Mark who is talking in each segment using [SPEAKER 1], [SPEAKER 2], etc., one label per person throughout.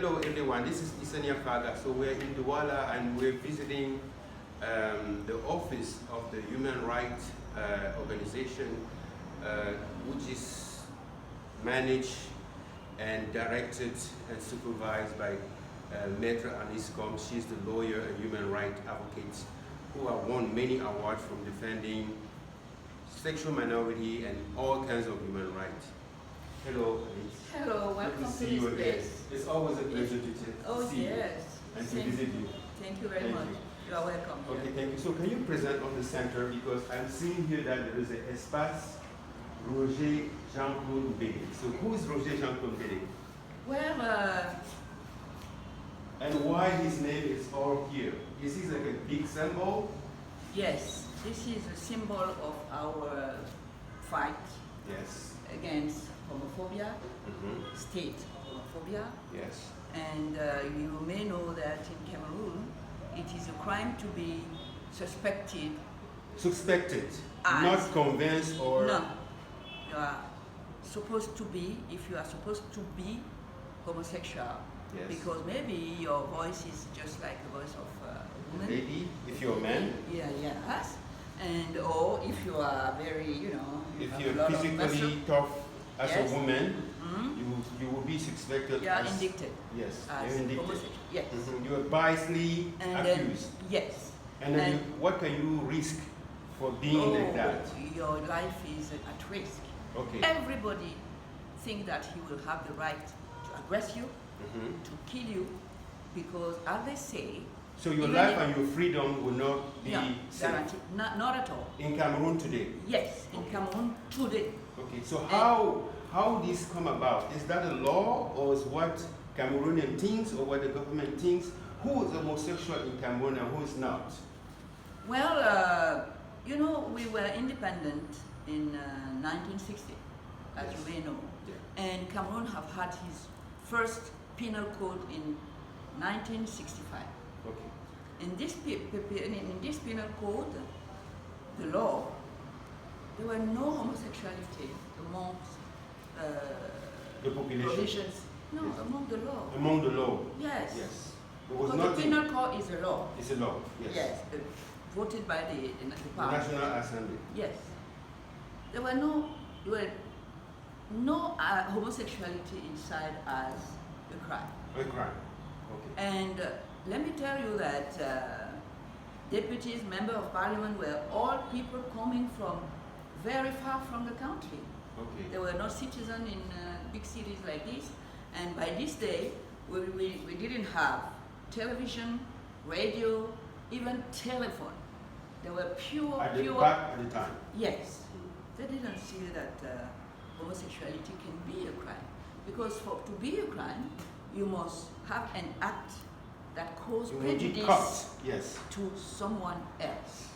[SPEAKER 1] Hello everyone, this is Isania Faga. So we're in Douala and we're visiting the office of the Human Rights Organization, which is managed and directed and supervised by Maître Nkom. She's the lawyer and human rights advocate who have won many awards from defending sexual minority and all kinds of human rights. Hello, Alice.
[SPEAKER 2] Hello, welcome to
[SPEAKER 1] see
[SPEAKER 2] this
[SPEAKER 1] you again.
[SPEAKER 2] place.
[SPEAKER 1] It's always a pleasure to see you and to visit you.
[SPEAKER 2] Thank you very much. You are welcome.
[SPEAKER 1] Okay,
[SPEAKER 2] here.
[SPEAKER 1] thank you. So can you present on the center, because I'm seeing here that there is an Espace Roger Jean-Claude Mbede. So who is Roger Jean-Claude Mbede?
[SPEAKER 2] Well,
[SPEAKER 1] and why his name is all here? Is this like a big symbol?
[SPEAKER 2] yes, this is a symbol of our fight
[SPEAKER 1] Yes.
[SPEAKER 2] against homophobia,
[SPEAKER 1] Mm-hmm.
[SPEAKER 2] state homophobia.
[SPEAKER 1] Yes.
[SPEAKER 2] And you may know that in Cameroon, it is a crime to be suspected.
[SPEAKER 1] Suspected,
[SPEAKER 2] As-
[SPEAKER 1] not convinced or...
[SPEAKER 2] No, you are supposed to be, if you are supposed to be homosexual,
[SPEAKER 1] Yes.
[SPEAKER 2] because maybe your voice is just like the voice of a woman.
[SPEAKER 1] Maybe, if you're a man,
[SPEAKER 2] Yeah, yes. And or if you are very, you know,
[SPEAKER 1] if
[SPEAKER 2] have
[SPEAKER 1] you're
[SPEAKER 2] a lot of
[SPEAKER 1] physically
[SPEAKER 2] muscle,
[SPEAKER 1] tough as
[SPEAKER 2] Yes.
[SPEAKER 1] a woman,
[SPEAKER 2] Mhm.
[SPEAKER 1] you will be suspected
[SPEAKER 2] you are
[SPEAKER 1] as...
[SPEAKER 2] indicted
[SPEAKER 1] Yes,
[SPEAKER 2] as
[SPEAKER 1] you're indicted.
[SPEAKER 2] homosexual. Yes.
[SPEAKER 1] Mhm. You are biasly
[SPEAKER 2] And
[SPEAKER 1] accused.
[SPEAKER 2] then, yes.
[SPEAKER 1] And then what can you risk for being like that?
[SPEAKER 2] Your life is at risk.
[SPEAKER 1] Okay.
[SPEAKER 2] Everybody think that he will have the right to aggress you,
[SPEAKER 1] Mhm.
[SPEAKER 2] to kill you, because as they say,
[SPEAKER 1] So your
[SPEAKER 2] even
[SPEAKER 1] life
[SPEAKER 2] if-
[SPEAKER 1] and your freedom will not be
[SPEAKER 2] yeah,
[SPEAKER 1] safe
[SPEAKER 2] guaranteed. Not at all.
[SPEAKER 1] in Cameroon today.
[SPEAKER 2] Yes, in
[SPEAKER 1] Okay.
[SPEAKER 2] Cameroon today.
[SPEAKER 1] Okay, so how this come about? Is that a law, or is what Cameroonian thinks, or what the government thinks? Who is homosexual in Cameroon and who is not?
[SPEAKER 2] Well, you know, we were independent in 1960, as
[SPEAKER 1] Yes.
[SPEAKER 2] you may know.
[SPEAKER 1] Yeah.
[SPEAKER 2] And Cameroon have had his first penal code in 1965.
[SPEAKER 1] Okay.
[SPEAKER 2] In this penal code, the law, there were no homosexuality amongst
[SPEAKER 1] The population.
[SPEAKER 2] provisions. No,
[SPEAKER 1] Yes.
[SPEAKER 2] among the law.
[SPEAKER 1] Among the law.
[SPEAKER 2] Yes.
[SPEAKER 1] Yes. It was
[SPEAKER 2] Because
[SPEAKER 1] not
[SPEAKER 2] the penal code is a law.
[SPEAKER 1] It's a law. Yes.
[SPEAKER 2] Yes, voted by the
[SPEAKER 1] The
[SPEAKER 2] parliament.
[SPEAKER 1] National Assembly.
[SPEAKER 2] Yes. There were no homosexuality inside as a crime.
[SPEAKER 1] A crime. Okay.
[SPEAKER 2] And let me tell you that deputies, members of parliament were all people coming from very far from the country.
[SPEAKER 1] Okay.
[SPEAKER 2] There were no citizens in big cities like this. And by this day, we didn't have television, radio, even telephone. They were pure.
[SPEAKER 1] Back at the time.
[SPEAKER 2] Yes. They didn't see that homosexuality can be a crime. Because to be a crime, you must have an act that causes
[SPEAKER 1] You will be
[SPEAKER 2] prejudice
[SPEAKER 1] cut. Yes.
[SPEAKER 2] to someone else.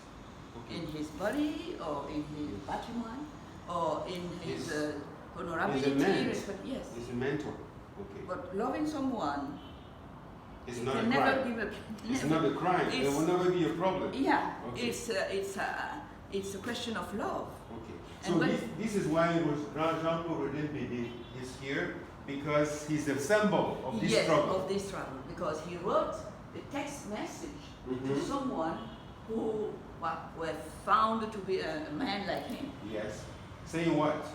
[SPEAKER 1] Okay.
[SPEAKER 2] In his body, or in his patrimony, or in his
[SPEAKER 1] He's a
[SPEAKER 2] honorability.
[SPEAKER 1] man.
[SPEAKER 2] Yes.
[SPEAKER 1] He's a mentor. Okay.
[SPEAKER 2] But loving someone
[SPEAKER 1] It's not a
[SPEAKER 2] can never
[SPEAKER 1] crime.
[SPEAKER 2] be a
[SPEAKER 1] It's not a crime. It
[SPEAKER 2] It's-
[SPEAKER 1] will never be a problem.
[SPEAKER 2] Yeah,
[SPEAKER 1] Okay.
[SPEAKER 2] it's a question of love.
[SPEAKER 1] Okay.
[SPEAKER 2] And
[SPEAKER 1] So
[SPEAKER 2] when-
[SPEAKER 1] this is why Jean-Claude Mbede is here, because he's the symbol of this
[SPEAKER 2] Yes,
[SPEAKER 1] struggle.
[SPEAKER 2] of this struggle, because he wrote a text message to
[SPEAKER 1] Mhm.
[SPEAKER 2] someone who were found to be a man like him,
[SPEAKER 1] Yes. Saying what?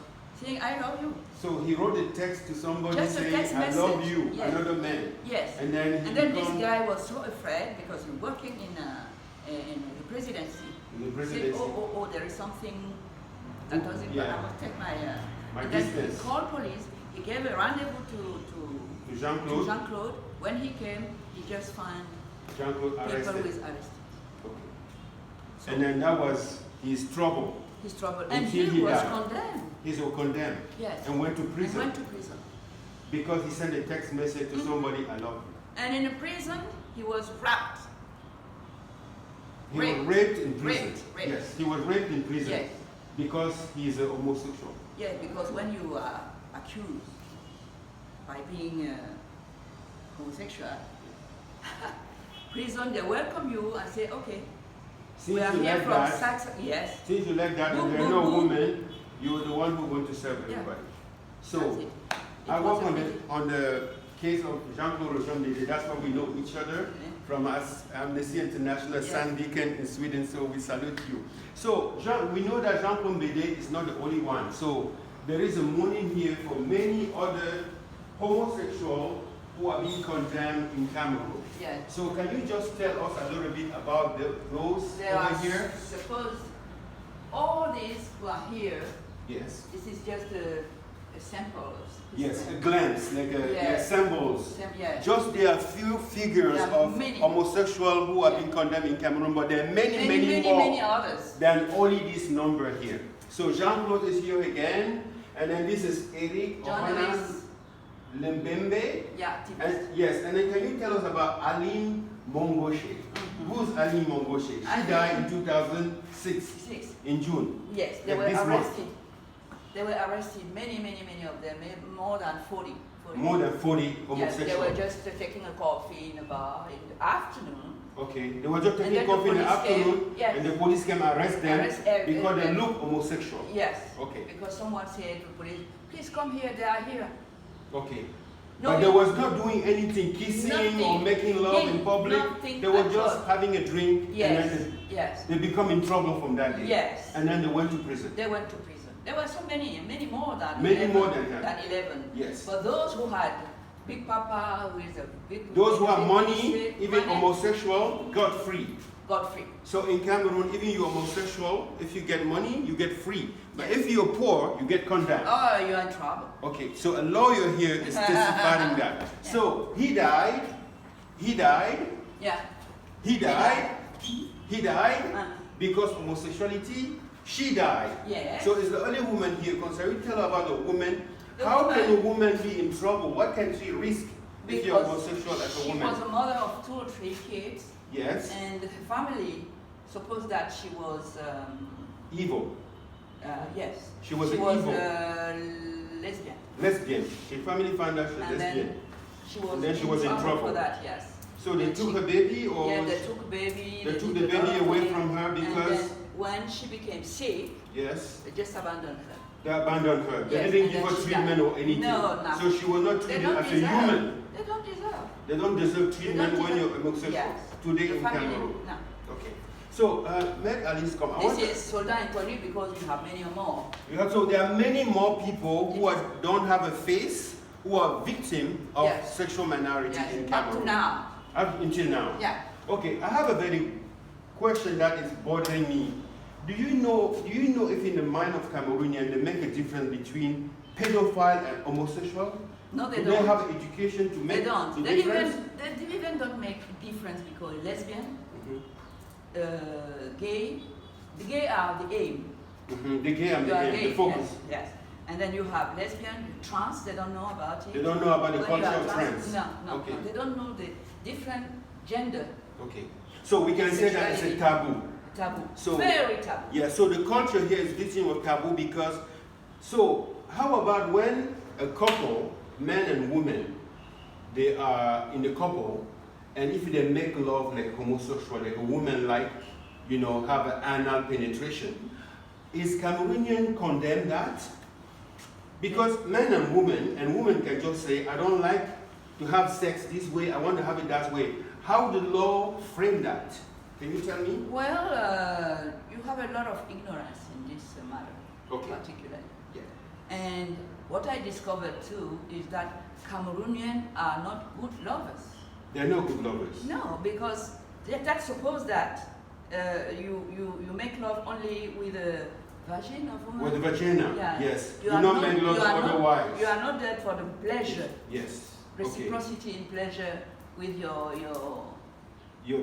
[SPEAKER 2] saying, "I love you."
[SPEAKER 1] So he wrote a text to somebody
[SPEAKER 2] Just a
[SPEAKER 1] saying,
[SPEAKER 2] text
[SPEAKER 1] I love
[SPEAKER 2] message.
[SPEAKER 1] you,
[SPEAKER 2] Yes.
[SPEAKER 1] another man.
[SPEAKER 2] Yes.
[SPEAKER 1] And then he
[SPEAKER 2] And then this
[SPEAKER 1] become
[SPEAKER 2] guy was so afraid because he's working in the presidency.
[SPEAKER 1] in the
[SPEAKER 2] He said,
[SPEAKER 1] presidency.
[SPEAKER 2] oh, there is something that doesn't.
[SPEAKER 1] Yeah.
[SPEAKER 2] I must take my.
[SPEAKER 1] My
[SPEAKER 2] and then
[SPEAKER 1] distance.
[SPEAKER 2] he called police. He gave a rendezvous to
[SPEAKER 1] To Jean-Claude.
[SPEAKER 2] Jean-Claude. When he came, he just found
[SPEAKER 1] Jean-Claude
[SPEAKER 2] people
[SPEAKER 1] arrested.
[SPEAKER 2] was arrested.
[SPEAKER 1] Okay.
[SPEAKER 2] So
[SPEAKER 1] And then that was his trouble.
[SPEAKER 2] his trouble, and
[SPEAKER 1] Until
[SPEAKER 2] he
[SPEAKER 1] he
[SPEAKER 2] was
[SPEAKER 1] died.
[SPEAKER 2] condemned.
[SPEAKER 1] He was condemned
[SPEAKER 2] Yes.
[SPEAKER 1] and went to
[SPEAKER 2] And
[SPEAKER 1] prison
[SPEAKER 2] went to prison.
[SPEAKER 1] because he sent a text message to
[SPEAKER 2] Mhm.
[SPEAKER 1] somebody, I love you.
[SPEAKER 2] And in the prison, he was raped.
[SPEAKER 1] He
[SPEAKER 2] Raped.
[SPEAKER 1] was raped in prison.
[SPEAKER 2] Raped.
[SPEAKER 1] Yes, he was raped in prison
[SPEAKER 2] Yes.
[SPEAKER 1] because he is a homosexual.
[SPEAKER 2] Yeah, because when you are accused by being homosexual, prison, they welcome you and say, okay,
[SPEAKER 1] Since
[SPEAKER 2] we are
[SPEAKER 1] you
[SPEAKER 2] here
[SPEAKER 1] like
[SPEAKER 2] from
[SPEAKER 1] that,
[SPEAKER 2] sex. Yes.
[SPEAKER 1] since you like that and
[SPEAKER 2] Boom,
[SPEAKER 1] there are
[SPEAKER 2] boom,
[SPEAKER 1] no
[SPEAKER 2] boom.
[SPEAKER 1] women, you're the one who want to serve
[SPEAKER 2] Yeah.
[SPEAKER 1] everybody.
[SPEAKER 2] That's
[SPEAKER 1] So
[SPEAKER 2] it.
[SPEAKER 1] I
[SPEAKER 2] It
[SPEAKER 1] work
[SPEAKER 2] was
[SPEAKER 1] on
[SPEAKER 2] a
[SPEAKER 1] the
[SPEAKER 2] really-
[SPEAKER 1] case of Jean-Claude Rochon, that's why we know each other from us, Amnesty International, Sandviken in Sweden, so we salute you. So, we know that Jean-Claude Mbede is not the only one. So, there is a mourning here for many other homosexuals who are being condemned in Cameroon.
[SPEAKER 2] Yes.
[SPEAKER 1] So, can you just tell us a little bit about those over here?
[SPEAKER 2] Suppose all these who are here,
[SPEAKER 1] yes.
[SPEAKER 2] This is just a sample.
[SPEAKER 1] Yes, a glance, like symbols.
[SPEAKER 2] Yes.
[SPEAKER 1] Just there are few figures of homosexuals who have been condemned in Cameroon, but there are many more
[SPEAKER 2] others
[SPEAKER 1] than only this number here. So Jean-Claude is here again, and then this is Eric Ohana Lembembe.
[SPEAKER 2] Yeah.
[SPEAKER 1] Yes, and then can you tell us about Aline Mongoshe? Who's Aline Mongoshe? She died in 2006 in June.
[SPEAKER 2] Yes, they were arrested. They were arrested, many of them, more than 40.
[SPEAKER 1] More than 40 homosexuals?
[SPEAKER 2] Yes, they were just taking a coffee in a bar in the afternoon.
[SPEAKER 1] Okay, they were just taking coffee in the afternoon, and the police came arrest them because they look homosexual?
[SPEAKER 2] Yes,
[SPEAKER 1] okay.
[SPEAKER 2] Because someone said to the police, please come here, they are here.
[SPEAKER 1] Okay.
[SPEAKER 2] No,
[SPEAKER 1] but they was not doing anything, kissing or making love in public. They were just having a drink, and then they become in trouble from that day.
[SPEAKER 2] Yes.
[SPEAKER 1] And then they went to prison.
[SPEAKER 2] They went to prison. There were so many more than 11.
[SPEAKER 1] Yes.
[SPEAKER 2] But those who had Big Papa, who is a big...
[SPEAKER 1] Those who have money, even homosexual, got free.
[SPEAKER 2] Got free.
[SPEAKER 1] So in Cameroon, even you're homosexual, if you get money, you get free. But if you're poor, you get condemned.
[SPEAKER 2] Oh, you're in trouble.
[SPEAKER 1] Okay, so a lawyer here is testifying that. So he died.
[SPEAKER 2] Yeah.
[SPEAKER 1] He died because homosexuality. She died.
[SPEAKER 2] Yes.
[SPEAKER 1] So it's the only woman here. Can you tell about the woman? How can a woman be in trouble? What can she risk if you're homosexual as a woman?
[SPEAKER 2] She was a mother of 2 or 3 kids.
[SPEAKER 1] Yes.
[SPEAKER 2] And her family supposed that she was...
[SPEAKER 1] evil.
[SPEAKER 2] Yes.
[SPEAKER 1] She was evil.
[SPEAKER 2] Lesbian.
[SPEAKER 1] Lesbian. Her family found out she was lesbian.
[SPEAKER 2] Then she was in trouble
[SPEAKER 1] for
[SPEAKER 2] that, yes.
[SPEAKER 1] So they took her baby, or?
[SPEAKER 2] Yeah, they took baby.
[SPEAKER 1] They took the baby away from her because...
[SPEAKER 2] when she became sick,
[SPEAKER 1] yes,
[SPEAKER 2] they just abandoned her.
[SPEAKER 1] They abandoned her. They didn't give her treatment or anything.
[SPEAKER 2] No, no.
[SPEAKER 1] So she was not treated as a human.
[SPEAKER 2] They don't deserve.
[SPEAKER 1] They don't deserve treatment when you're homosexual.
[SPEAKER 2] Yes.
[SPEAKER 1] Today in Cameroon.
[SPEAKER 2] No.
[SPEAKER 1] Okay. So let Alice come.
[SPEAKER 2] This is Soldat Inconnu because we have many more.
[SPEAKER 1] So there are many more people who don't have a face, who are victims of sexual minority in Cameroon.
[SPEAKER 2] Up to now.
[SPEAKER 1] Until now.
[SPEAKER 2] Yeah.
[SPEAKER 1] Okay. I have a very question that is bothering me. Do you know if in the mind of Cameroonian they make a difference between pedophile and homosexual?
[SPEAKER 2] No, they
[SPEAKER 1] don't.
[SPEAKER 2] Do
[SPEAKER 1] they have education to make the difference?
[SPEAKER 2] They even don't make a difference because lesbian, gay, the gay are the aim.
[SPEAKER 1] The gay are the aim, the focus.
[SPEAKER 2] Yes. And then you have lesbian, trans, they don't know about it.
[SPEAKER 1] They don't know about the culture of trans.
[SPEAKER 2] No. They don't know the different gender.
[SPEAKER 1] Okay. So we can say that it's a taboo.
[SPEAKER 2] Taboo.
[SPEAKER 1] So,
[SPEAKER 2] very taboo.
[SPEAKER 1] Yeah, so the culture here is victim of taboo because, so how about when a couple, man and woman, they are in a couple, and if they make love like homosexual, like a woman like, have an anal penetration, is Cameroonian condemn that? Because man and woman can just say, I don't like to have sex this way, I want to have it that way. How the law frame that? Can you tell me?
[SPEAKER 2] Well, you have a lot of ignorance in this matter, particularly.
[SPEAKER 1] Yeah.
[SPEAKER 2] And what I discovered too is that Cameroonians are not good lovers.
[SPEAKER 1] They're not good lovers.
[SPEAKER 2] No, because that's suppose that you make love only with a vagina of woman.
[SPEAKER 1] With the vagina,
[SPEAKER 2] yeah.
[SPEAKER 1] Yes. You not make love otherwise.
[SPEAKER 2] You are not there for the pleasure.
[SPEAKER 1] Yes.
[SPEAKER 2] Reciprocity in pleasure with your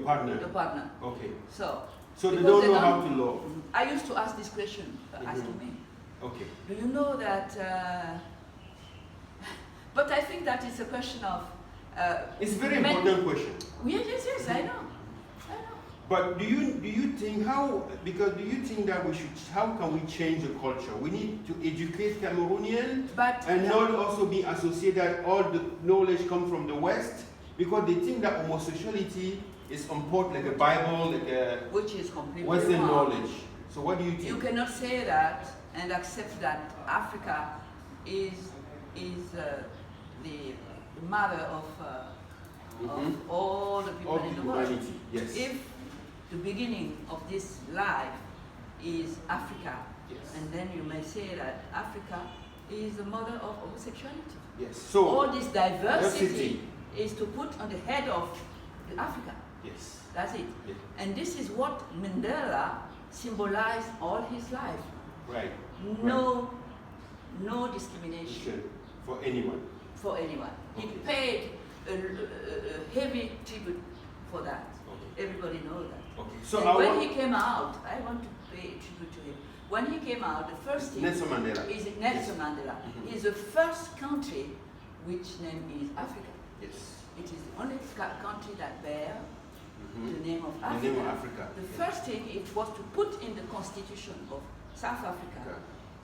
[SPEAKER 1] partner.
[SPEAKER 2] Your partner.
[SPEAKER 1] Okay.
[SPEAKER 2] So
[SPEAKER 1] they don't know how to love.
[SPEAKER 2] I used to ask this question, asking me.
[SPEAKER 1] Okay.
[SPEAKER 2] Do you know that? But I think that is a question of.
[SPEAKER 1] It's a very important question.
[SPEAKER 2] Yes, I know.
[SPEAKER 1] But do you think that how can we change the culture? We need to educate Cameroonians and not also be associated that all the knowledge comes from the West, because they think that homosexuality is important, like a Bible, like a
[SPEAKER 2] which is completely
[SPEAKER 1] Western
[SPEAKER 2] wrong.
[SPEAKER 1] knowledge. So what do you think?
[SPEAKER 2] You cannot say that and accept that Africa is the the mother of all the people
[SPEAKER 1] Of
[SPEAKER 2] in
[SPEAKER 1] the
[SPEAKER 2] the world.
[SPEAKER 1] humanity, yes.
[SPEAKER 2] If the beginning of this life is Africa,
[SPEAKER 1] Yes.
[SPEAKER 2] and then you may say that Africa is the mother of homosexuality.
[SPEAKER 1] Yes. So
[SPEAKER 2] All this diversity
[SPEAKER 1] diversity.
[SPEAKER 2] is to put on the head of the Africa.
[SPEAKER 1] yes.
[SPEAKER 2] That's it.
[SPEAKER 1] Yeah.
[SPEAKER 2] And this is what Mandela symbolized all his life.
[SPEAKER 1] Right.
[SPEAKER 2] No discrimination
[SPEAKER 1] Sure. For anyone.
[SPEAKER 2] for anyone. He
[SPEAKER 1] Okay.
[SPEAKER 2] paid a heavy tribute for that.
[SPEAKER 1] Okay.
[SPEAKER 2] Everybody knows that.
[SPEAKER 1] Okay. So
[SPEAKER 2] And
[SPEAKER 1] I
[SPEAKER 2] when
[SPEAKER 1] want
[SPEAKER 2] he came out, I want to pay tribute to him. When he came out, the first thing
[SPEAKER 1] Nelson Mandela.
[SPEAKER 2] is Nelson Mandela.
[SPEAKER 1] Mhm.
[SPEAKER 2] Is the first country which name is Africa.
[SPEAKER 1] Yes.
[SPEAKER 2] It is the only country that bear
[SPEAKER 1] Mhm.
[SPEAKER 2] the name of
[SPEAKER 1] The
[SPEAKER 2] Africa.
[SPEAKER 1] name of Africa.
[SPEAKER 2] The first thing it was to put in the constitution of South Africa
[SPEAKER 1] Okay.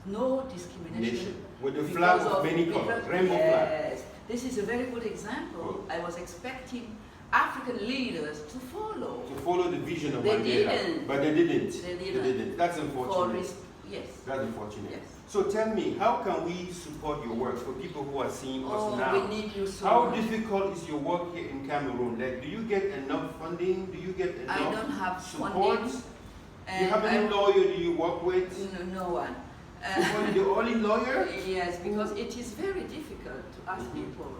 [SPEAKER 2] no discrimination.
[SPEAKER 1] Nation. With the flag
[SPEAKER 2] because
[SPEAKER 1] of many
[SPEAKER 2] because-
[SPEAKER 1] colors, rainbow flag.
[SPEAKER 2] yes. This is a very good example.
[SPEAKER 1] Oh.
[SPEAKER 2] I was expecting African leaders to follow.
[SPEAKER 1] To follow the vision of
[SPEAKER 2] They
[SPEAKER 1] Mandela.
[SPEAKER 2] didn't.
[SPEAKER 1] But they didn't.
[SPEAKER 2] They didn't.
[SPEAKER 1] That's
[SPEAKER 2] For
[SPEAKER 1] unfortunate.
[SPEAKER 2] yes.
[SPEAKER 1] That's unfortunate.
[SPEAKER 2] Yes.
[SPEAKER 1] So tell me, how can we support your work for people who are seeing us
[SPEAKER 2] Oh,
[SPEAKER 1] now?
[SPEAKER 2] we need you so
[SPEAKER 1] How
[SPEAKER 2] much.
[SPEAKER 1] difficult is your work here in Cameroon? Like, do you get enough funding? Do you get
[SPEAKER 2] I
[SPEAKER 1] enough
[SPEAKER 2] don't have
[SPEAKER 1] support?
[SPEAKER 2] funding.
[SPEAKER 1] Do you
[SPEAKER 2] And
[SPEAKER 1] have any lawyer do you work with?
[SPEAKER 2] no one.
[SPEAKER 1] The only lawyer?
[SPEAKER 2] Yes, because it is very difficult to ask
[SPEAKER 1] Mhm.
[SPEAKER 2] people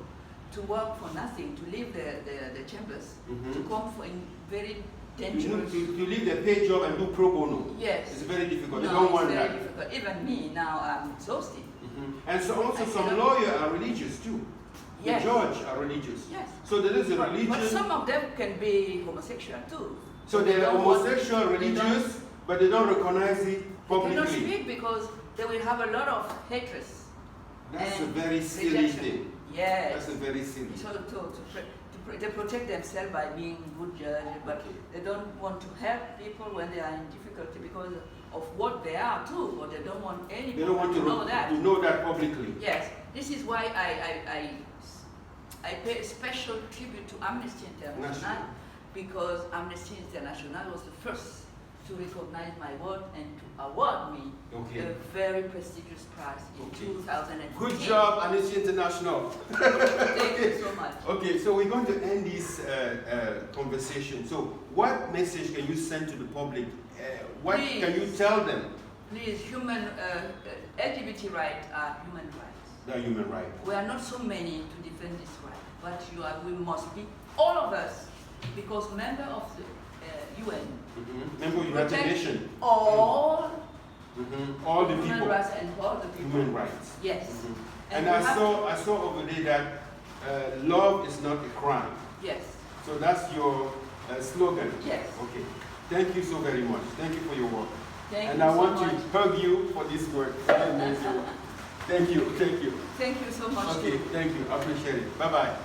[SPEAKER 2] to work for nothing, to leave the chambers, to
[SPEAKER 1] Mhm.
[SPEAKER 2] come for in very
[SPEAKER 1] You know,
[SPEAKER 2] dangerous.
[SPEAKER 1] to leave their pay job and do pro bono.
[SPEAKER 2] Yes.
[SPEAKER 1] It's very difficult. They
[SPEAKER 2] No,
[SPEAKER 1] don't
[SPEAKER 2] it's
[SPEAKER 1] want
[SPEAKER 2] very
[SPEAKER 1] that.
[SPEAKER 2] difficult. Even me now, I'm exhausted.
[SPEAKER 1] Mhm. And so also
[SPEAKER 2] I
[SPEAKER 1] some
[SPEAKER 2] cannot-
[SPEAKER 1] lawyers are religious too.
[SPEAKER 2] Yes.
[SPEAKER 1] The judge are religious.
[SPEAKER 2] Yes.
[SPEAKER 1] So there is a
[SPEAKER 2] But
[SPEAKER 1] religion.
[SPEAKER 2] some of them can be homosexual too.
[SPEAKER 1] So
[SPEAKER 2] They
[SPEAKER 1] they're
[SPEAKER 2] don't want-
[SPEAKER 1] homosexual,
[SPEAKER 2] they
[SPEAKER 1] religious, but they don't recognize it
[SPEAKER 2] They cannot
[SPEAKER 1] publicly.
[SPEAKER 2] speak because they will have a lot of hatred.
[SPEAKER 1] That's a
[SPEAKER 2] and
[SPEAKER 1] very silly
[SPEAKER 2] rejection.
[SPEAKER 1] thing.
[SPEAKER 2] Yes.
[SPEAKER 1] That's a very silly.
[SPEAKER 2] So they protect themselves by being good judges, but
[SPEAKER 1] Okay.
[SPEAKER 2] they don't want to help people when they are in difficulty because of what they are too, but they don't want
[SPEAKER 1] They
[SPEAKER 2] anyone
[SPEAKER 1] don't want
[SPEAKER 2] to know that.
[SPEAKER 1] to know that publicly.
[SPEAKER 2] Yes, this is why I pay a special tribute to Amnesty International
[SPEAKER 1] National.
[SPEAKER 2] because Amnesty International was the first to recognize my work and to award me
[SPEAKER 1] Okay.
[SPEAKER 2] a very prestigious prize in
[SPEAKER 1] Okay.
[SPEAKER 2] 2015.
[SPEAKER 1] Good job, Amnesty International.
[SPEAKER 2] Thank you so much.
[SPEAKER 1] Okay, so we're going to end this conversation. So, what message can you send to the public? What
[SPEAKER 2] Please.
[SPEAKER 1] can you tell them?
[SPEAKER 2] Please, LGBT rights are human rights.
[SPEAKER 1] The human right.
[SPEAKER 2] We are not so many to defend this right, but we must be, all of us, because member of the UN,
[SPEAKER 1] Member of the United
[SPEAKER 2] protect
[SPEAKER 1] Nations.
[SPEAKER 2] all
[SPEAKER 1] All the
[SPEAKER 2] human
[SPEAKER 1] people.
[SPEAKER 2] rights and all the people.
[SPEAKER 1] Human rights.
[SPEAKER 2] Yes.
[SPEAKER 1] And
[SPEAKER 2] we
[SPEAKER 1] I
[SPEAKER 2] have
[SPEAKER 1] saw over there that love is not a crime.
[SPEAKER 2] Yes.
[SPEAKER 1] So that's your slogan.
[SPEAKER 2] Yes.
[SPEAKER 1] Okay. Thank you so very much. Thank you for your work.
[SPEAKER 2] Thank
[SPEAKER 1] And
[SPEAKER 2] you
[SPEAKER 1] I
[SPEAKER 2] so
[SPEAKER 1] want
[SPEAKER 2] much.
[SPEAKER 1] to hug you for this work. Very amazing work. Thank you. Thank you.
[SPEAKER 2] Thank you so much.
[SPEAKER 1] Okay. Thank you. I appreciate it. Bye bye.